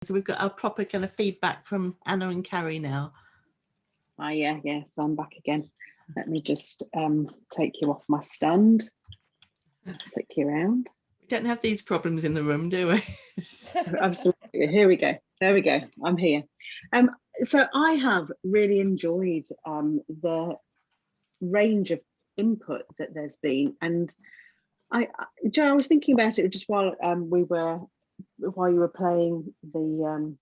So we've got our proper kind of feedback from Anna and Carrie now. Yes, I'm back again. Let me just take you off my stand, flick you around. We don't have these problems in the room, do we? Absolutely. Here we go. There we go. I'm here. So I have really enjoyed the range of input that there's been, and Joe, I was thinking about it just while you were playing the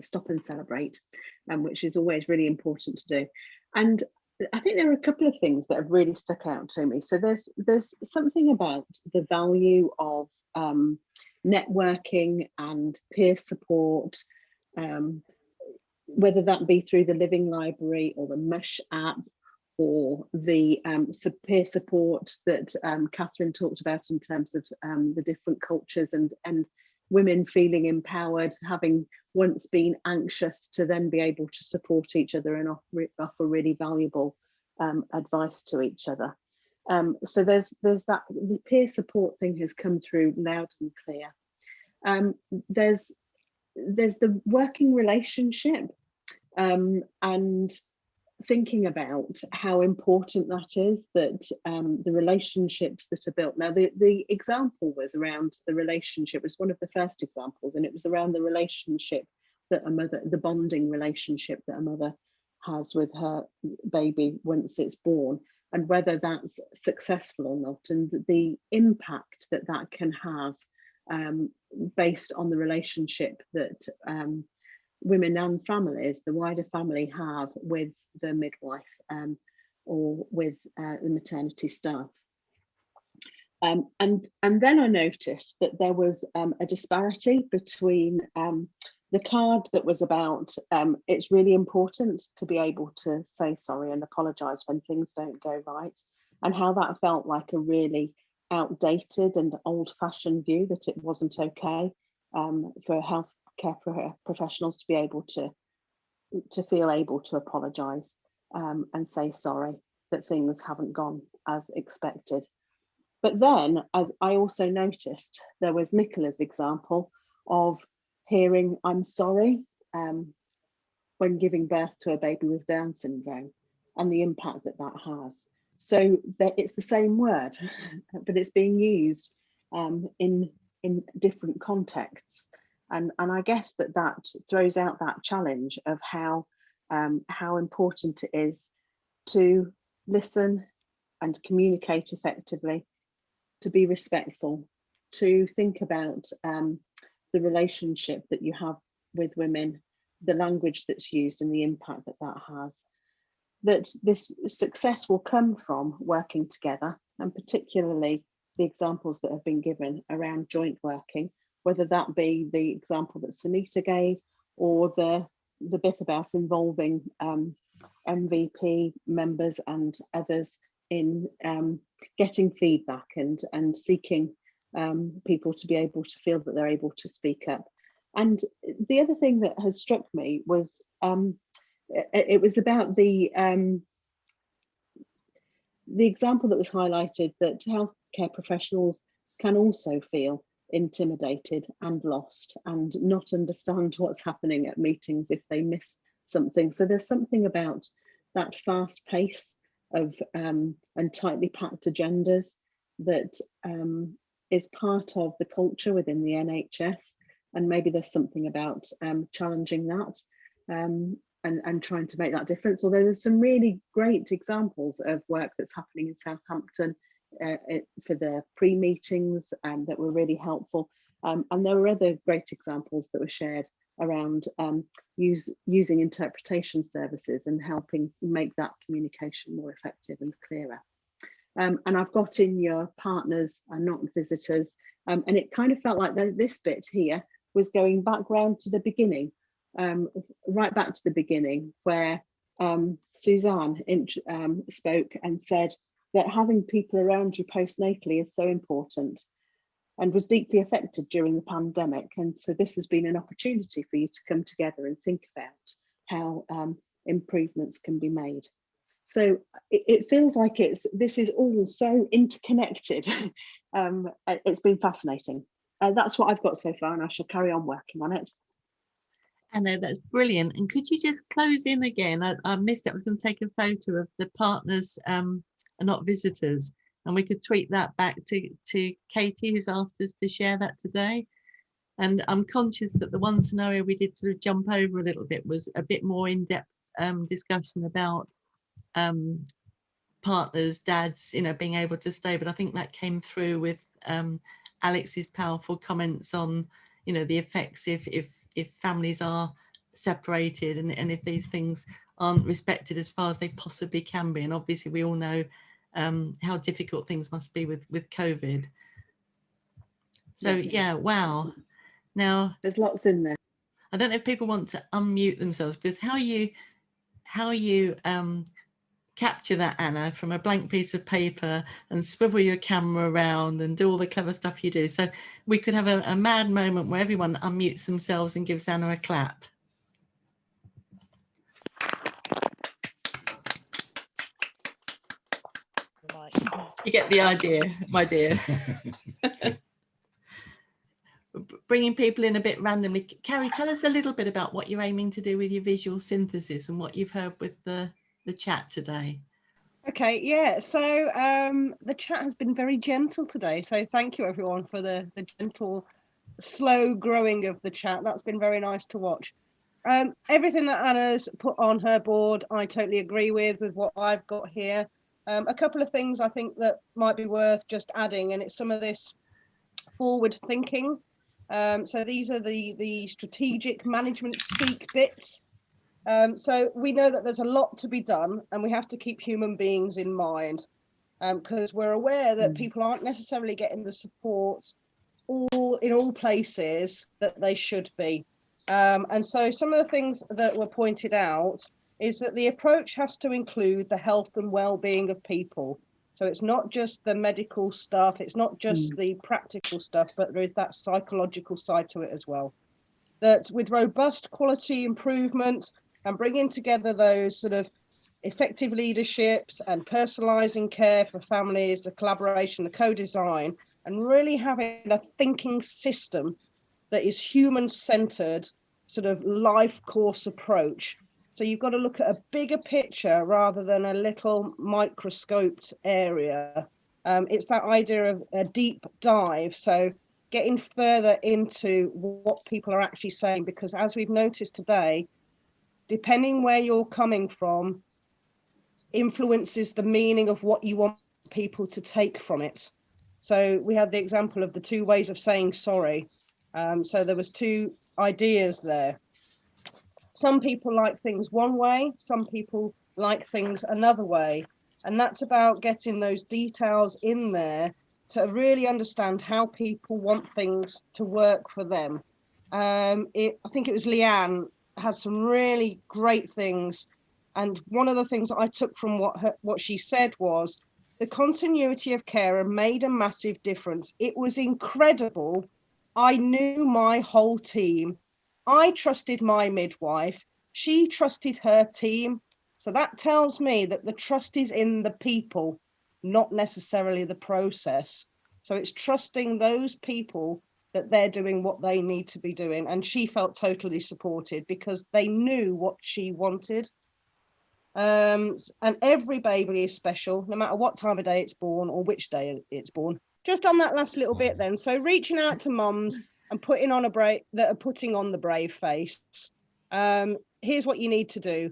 stop and celebrate, which is always really important to do. And I think there are a couple of things that have really stuck out to me. So there's something about the value of networking and peer support, whether that be through the Living Library or the Mush app, or the peer support that Catherine talked about in terms of the different cultures and women feeling empowered, having once been anxious, to then be able to support each other and offer really valuable advice to each other. So there's that, the peer support thing has come through loud and clear. There's the working relationship, and thinking about how important that is, that the relationships that are built. Now, the example was around the relationship, was one of the first examples, and it was around the relationship that a mother, the bonding relationship that a mother has with her baby once it's born, and whether that's successful or not, and the impact that that can have based on the relationship that women and families, the wider family, have with the midwife or with the maternity staff. And then I noticed that there was a disparity between the card that was about it's really important to be able to say sorry and apologise when things don't go right, and how that felt like a really outdated and old-fashioned view, that it wasn't okay for healthcare professionals to be able to feel able to apologise and say sorry that things haven't gone as expected. But then, as I also noticed, there was Nicola's example of hearing "I'm sorry" when giving birth to a baby with Down syndrome, and the impact that that has. So it's the same word, but it's being used in different contexts. And I guess that throws out that challenge of how important it is to listen and communicate effectively, to be respectful, to think about the relationship that you have with women, the language that's used, and the impact that that has. That this success will come from working together, and particularly the examples that have been given around joint working, whether that be the example that Sunita gave, or the bit about involving MVP members and others in getting feedback and seeking people to be able to feel that they're able to speak up. And the other thing that has struck me was it was about the example that was highlighted, that healthcare professionals can also feel intimidated and lost and not understand what's happening at meetings if they miss something. So there's something about that fast pace of and tightly packed agendas that is part of the culture within the NHS, and maybe there's something about challenging that and trying to make that difference. Although there's some really great examples of work that's happening in Southampton for the pre-meetings that were really helpful. And there were other great examples that were shared around using interpretation services and helping make that communication more effective and clearer. And I've got in your partners and not visitors, and it kind of felt like this bit here was going back round to the beginning, right back to the beginning, where Suzanne spoke and said that having people around you postnatally is so important, and was deeply affected during the pandemic. And so this has been an opportunity for you to come together and think about how improvements can be made. So it feels like this is all so interconnected. It's been fascinating. That's what I've got so far, and I shall carry on working on it. Anna, that's brilliant. And could you just close in again? I missed it. I was going to take a photo of the partners are not visitors, and we could tweet that back to Katie, who's asked us to share that today. And I'm conscious that the one scenario we did sort of jump over a little bit was a bit more in-depth discussion about partners, dads, being able to stay. But I think that came through with Alex's powerful comments on, the effects if families are separated and if these things aren't respected as far as they possibly can be. And obviously we all know how difficult things must be with COVID. So yeah, wow. Now there's lots in there. I don't know if people want to unmute themselves, because how you capture that, Anna, from a blank piece of paper and swivel your camera around and do all the clever stuff you do. So we could have a mad moment where everyone unmutes themselves and gives Anna a clap. You get the idea, my dear. Bringing people in a bit randomly. Carrie, tell us a little bit about what you're aiming to do with your visual synthesis and what you've heard with the chat today. Okay, yeah, so the chat has been very gentle today, so thank you everyone for the gentle, slow growing of the chat. That's been very nice to watch. Everything that Anna's put on her board, I totally agree with what I've got here. A couple of things I think that might be worth just adding, and it's some of this forward thinking. So these are the strategic management speak bits. So we know that there's a lot to be done, and we have to keep human beings in mind, because we're aware that people aren't necessarily getting the support in all places that they should be. And so some of the things that were pointed out is that the approach has to include the health and well-being of people. So it's not just the medical stuff, it's not just the practical stuff, but there is that psychological side to it as well. That with robust quality improvement and bringing together those sort of effective leaderships and personalising care for families, the collaboration, the co-design, and really having a thinking system that is human-centred, sort of life course approach. So you've got to look at a bigger picture rather than a little microscoped area. It's that idea of a deep dive. So getting further into what people are actually saying, because as we've noticed today, depending where you're coming from, influences the meaning of what you want people to take from it. So we had the example of the 2 ways of saying sorry. So there was 2 ideas there. Some people like things one way, some people like things another way. And that's about getting those details in there to really understand how people want things to work for them. I think it was Leanne had some really great things. And one of the things that I took from what she said was the continuity of care made a massive difference. It was incredible. I knew my whole team. I trusted my midwife. She trusted her team. So that tells me that the trust is in the people, not necessarily the process. So it's trusting those people that they're doing what they need to be doing. And she felt totally supported because they knew what she wanted. And every baby is special, no matter what time of day it's born or which day it's born. Just on that last little bit then, so reaching out to mums and putting on the brave face. Here's what you need to do.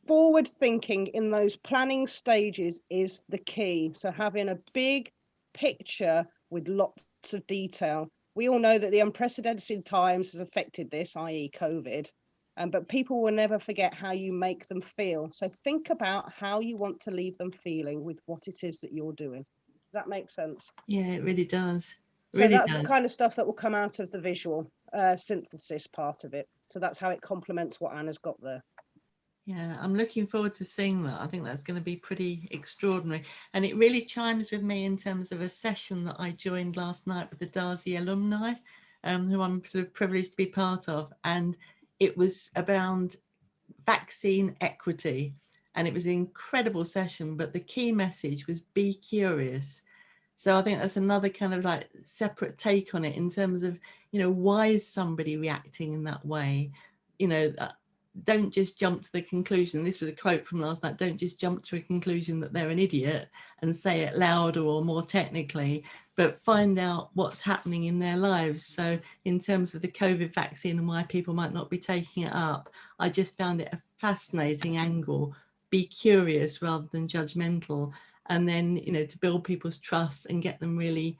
Forward thinking in those planning stages is the key. So having a big picture with lots of detail. We all know that the unprecedented times has affected this, i.e. COVID, but people will never forget how you make them feel. So think about how you want to leave them feeling with what it is that you're doing. Does that make sense? Yeah, it really does. So that's the kind of stuff that will come out of the visual synthesis part of it. So that's how it complements what Anna's got there. Yeah, I'm looking forward to seeing that. I think that's going to be pretty extraordinary. And it really chimes with me in terms of a session that I joined last night with the Darcy alumni, who I'm sort of privileged to be part of. And it was around vaccine equity. And it was an incredible session, but the key message was be curious. So I think that's another kind of like separate take on it in terms of, why is somebody reacting in that way? you know, don't just jump to the conclusion. This was a quote from last night. Don't just jump to a conclusion that they're an idiot and say it louder or more technically, but find out what's happening in their lives. So in terms of the COVID vaccine and why people might not be taking it up, I just found it a fascinating angle. Be curious rather than judgmental, and then, you know, to build people's trust and get them really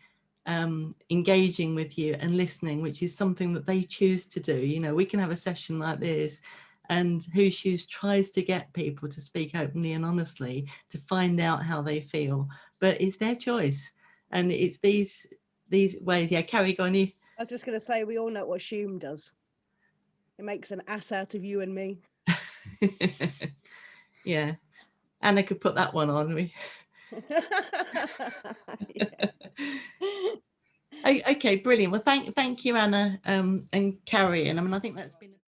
engaging with you and listening, which is something that they choose to do. You know, we can have a session like this, and Who Shoes tries to get people to speak openly and honestly to find out how they feel, but it's their choice. And it's these ways. Yeah, Carrie, go on, you. I was just going to say, we all know what Shoom does. It makes an ass out of you and me. Yeah, Anna could put that one on. Okay, brilliant. Well, thank you, Anna, and Carrie. And I mean, I think that's been